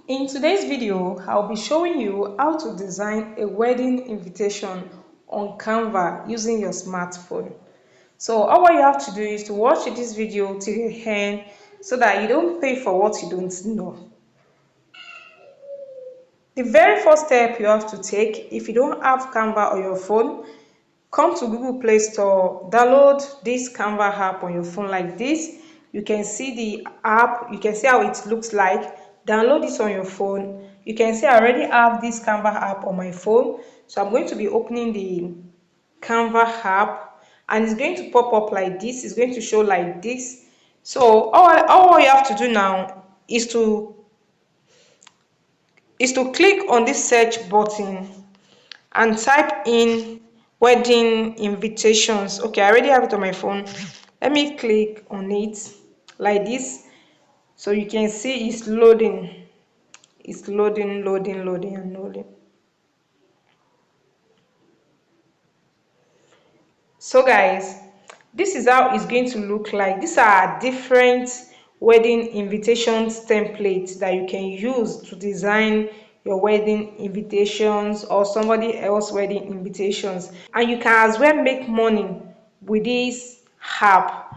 In today's video, I'll be showing you how to design a wedding invitation on Canva using your smartphone. So all you have to do is to watch this video till the end so that you don't pay for what you don't know. The very first step you have to take, if you don't have Canva on your phone, come to Google Play Store, download this Canva app on your phone like this. You can see the app, you can see how it looks like. Download this on your phone. You can see I already have this Canva app on my phone. So I'm going to be opening the Canva app and it's going to pop up like this. It's going to show like this. So all you have to do now is to click on this search button and type in wedding invitations. Okay, I already have it on my phone. Let me click on it like this. So you can see it's loading. It's loading and loading. So guys, this is how it's going to look like. These are different wedding invitations templates that you can use to design your wedding invitations or somebody else wedding invitations, and you can as well make money with this app.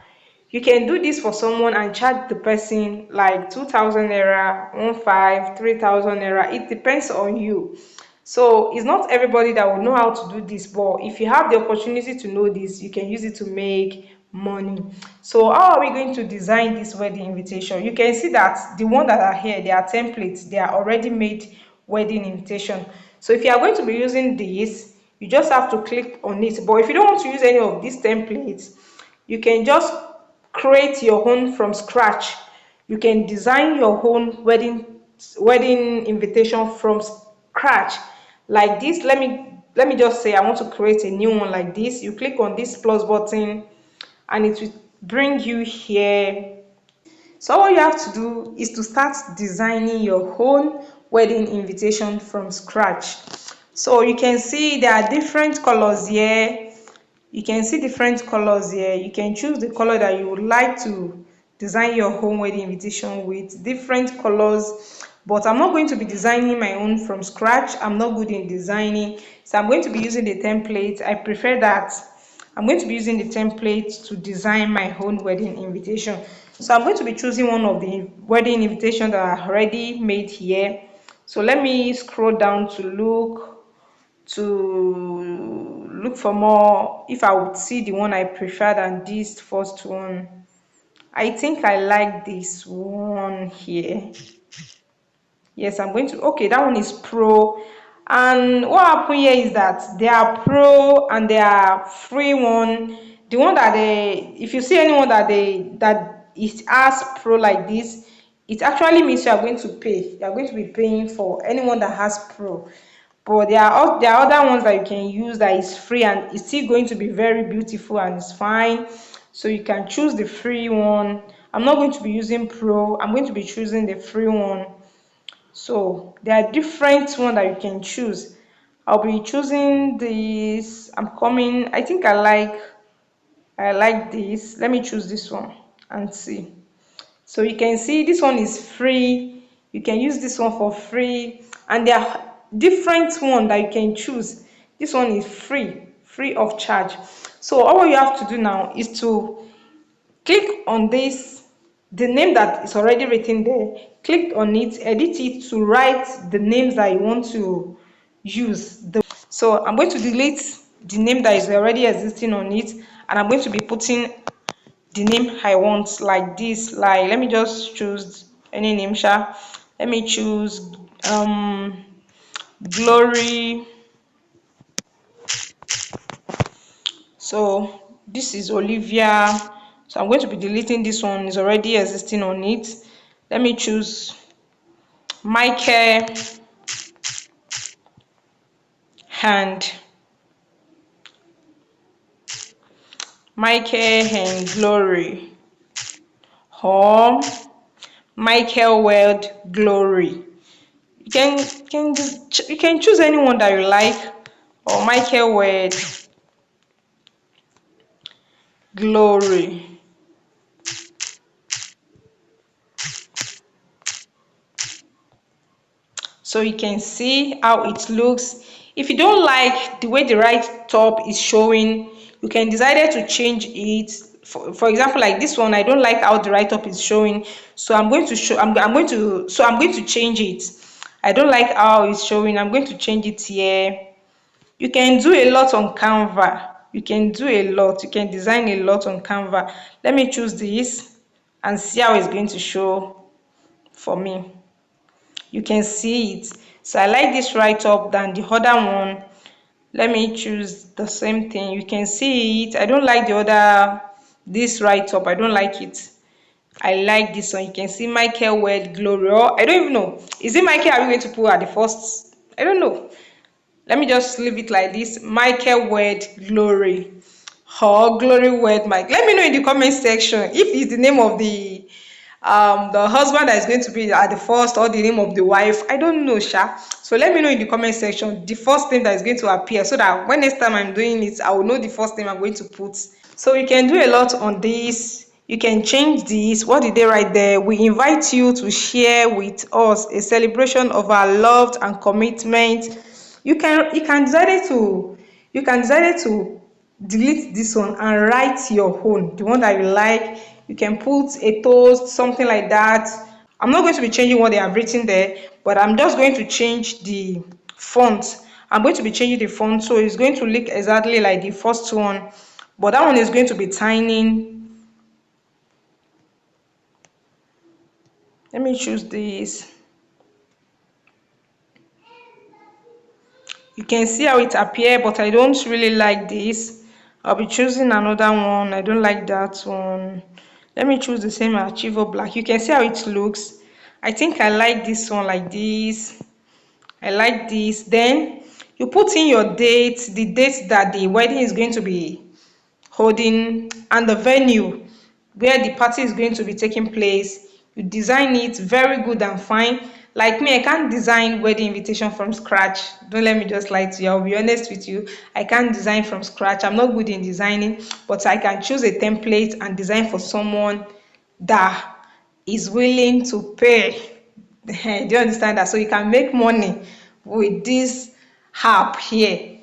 You can do this for someone and charge the person like 2,000 naira, 1,500, 3,000 naira. It depends on you. So it's not everybody that will know how to do this, but if you have the opportunity to know this, you can use it to make money. So how are we going to design this wedding invitation? You can see that the one that are here, they are templates, they are already made wedding invitation. So if you are going to be using this, you just have to click on it. But if you don't want to use any of these templates, you can just create your own from scratch. You can design your own wedding invitation from scratch like this. Let me just say I want to create a new one like this. You click on this plus button and it will bring you here. So all you have to do is to start designing your own wedding invitation from scratch. So you can see there are different colors here. You can see different colors here. You can choose the color that you would like to design your home wedding invitation with, different colors. But I'm not going to be designing my own from scratch. I'm not good in designing, so I'm going to be using the template. I prefer that. I'm going to be using the template to design my own wedding invitation. So I'm going to be choosing one of the wedding invitations that are already made here. So let me scroll down to look for more if I would see the one I prefer than this first one. I think I like this one here. Yes, I'm going to, okay, that one is pro. And what happened here is that they are pro and they are free one. The one that they, if you see anyone that it has pro like this, it actually means you are going to pay. You are going to be paying for anyone that has pro. But there are other ones that you can use that is free and it's still going to be very beautiful and it's fine. So you can choose the free one. I'm not going to be using pro. I'm going to be choosing the free one. So there are different ones that you can choose. I'll be choosing this. I think I like this. Let me choose this one and see. So you can see this one is free. You can use this one for free, and there are different ones that you can choose. This one is free of charge. So all you have to do now is to click on this, the name that is already written there. Click on it, edit it to write the names that you want to use. So I'm going to delete the name that is already existing on it, and I'm going to be putting the name I want like this. Like, let me just choose any name, sha. Let me choose Glory. So this is Olivia. So I'm going to be deleting this one, is already existing on it. Let me choose Michael and Glory, or Michael Weld Glory. You can choose anyone that you like, or Michael Weld Glory. So you can see how it looks. If you don't like the way the right top is showing, you can decide to change it. For example, like this one, I don't like how the right top is showing, so I'm going to change it. I don't like how it's showing. I'm going to change it here. You can do a lot on Canva. You can do a lot. You can design a lot on Canva. Let me choose this and see how it's going to show for me. You can see it. So I like this right up than the other one. Let me choose the same thing. You can see it. I don't like the other, this right up. I don't like it. I like this one. You can see Michael Word Glory. Or I don't even know. Is it Michael? Are we going to put at the first? I don't know. Let me just leave it like this. Michael Word Glory. Or Glory Word Mike. Let me know in the comment section if it's the name of the husband that is going to be at the first, or the name of the wife. I don't know, sha. So let me know in the comment section the first name that is going to appear, so that when next time I'm doing it, I will know the first name I'm going to put. So you can do a lot on this. You can change this. What did they write there? We invite you to share with us a celebration of our love and commitment. You can decide to delete this one and write your own, the one that you like. You can put a toast, something like that. I'm not going to be changing what they have written there, but I'm just going to change the font. I'm going to be changing the font, so it's going to look exactly like the first one, but that one is going to be tiny. Let me choose this. You can see how it appears, but I don't really like this. I'll be choosing another one. I don't like that one. Let me choose the same Archivo Black. You can see how it looks. I think I like this one like this. I like this. Then you put in your date, the date that the wedding is going to be holding, and the venue where the party is going to be taking place. You design it very good and fine. Like me, I can't design wedding invitation from scratch. Don't let me just lie to you. I'll be honest with you. I can't design from scratch. I'm not good in designing, but I can choose a template and design for someone that is willing to pay. Do you understand that? So you can make money with this app here.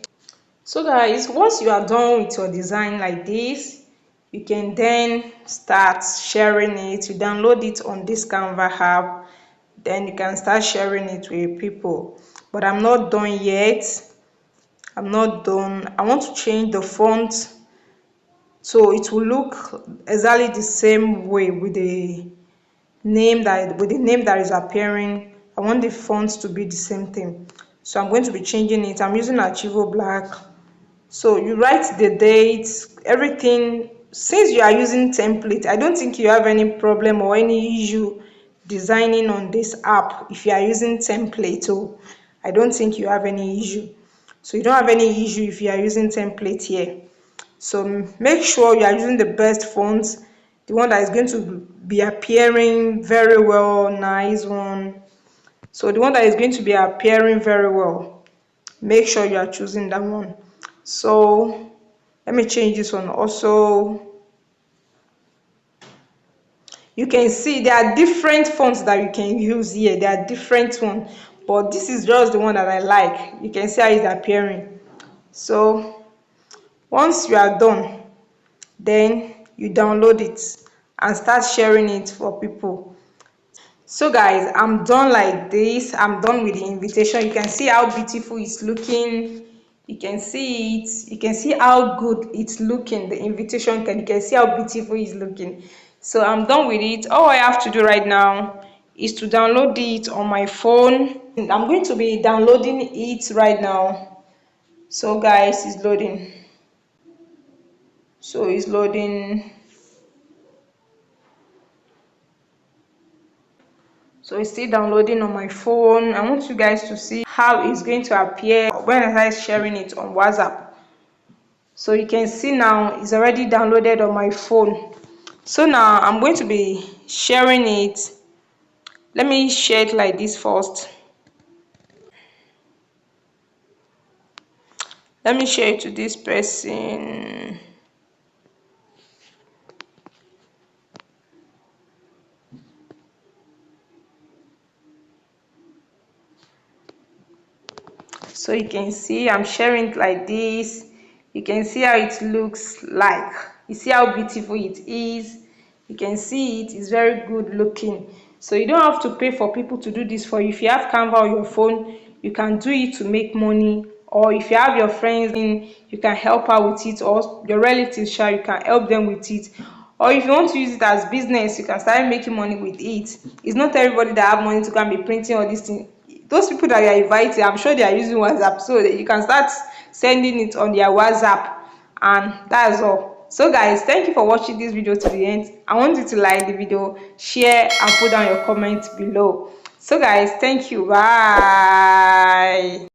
So guys, once you are done with your design like this, you can then start sharing it. You download it on this Canva app, then you can start sharing it with people. But I'm not done yet. I'm not done. I want to change the font so it will look exactly the same way with the name that is appearing. I want the fonts to be the same thing. So I'm going to be changing it. I'm using Archivo Black. So you write the date, everything. Since you are using template, I don't think you have any problem or any issue designing on this app if you are using template. So I don't think you have any issue. So you don't have any issue if you are using template here. So make sure you are using the best font, the one that is going to be appearing very well, nice one. So the one that is going to be appearing very well, make sure you are choosing that one. So let me change this one also. You can see there are different fonts that you can use here. There are different ones, but this is just the one that I like. You can see how it's appearing. So once you are done, then you download it and start sharing it for people. So guys, I'm done like this. I'm done with the invitation. You can see how beautiful it's looking. You can see it. You can see how good it's looking. The invitation you can see how beautiful it's looking. So I'm done with it. All I have to do right now is to download it on my phone. I'm going to be downloading it right now. So guys, it's loading. So it's loading. So it's still downloading on my phone. I want you guys to see how it's going to appear when I start sharing it on WhatsApp. So you can see now it's already downloaded on my phone. So now I'm going to be sharing it. Let me share it like this first. Let me share it to this person. So you can see I'm sharing it like this. You can see how it looks like. You see how beautiful it is. You can see it's very good looking. So you don't have to pay for people to do this for you. If you have Canva on your phone, you can do it to make money. Or if you have your friends in, you can help out with it, or your relatives share, you can help them with it. Or if you want to use it as business, you can start making money with it. It's not everybody that have money to go and be printing all these things. Those people that you are inviting, I'm sure they are using WhatsApp, so that you can start sending it on their WhatsApp, and that's all. So guys, thank you for watching this video to the end. I want you to like the video, share, and put down your comments below. So guys, thank you. Bye.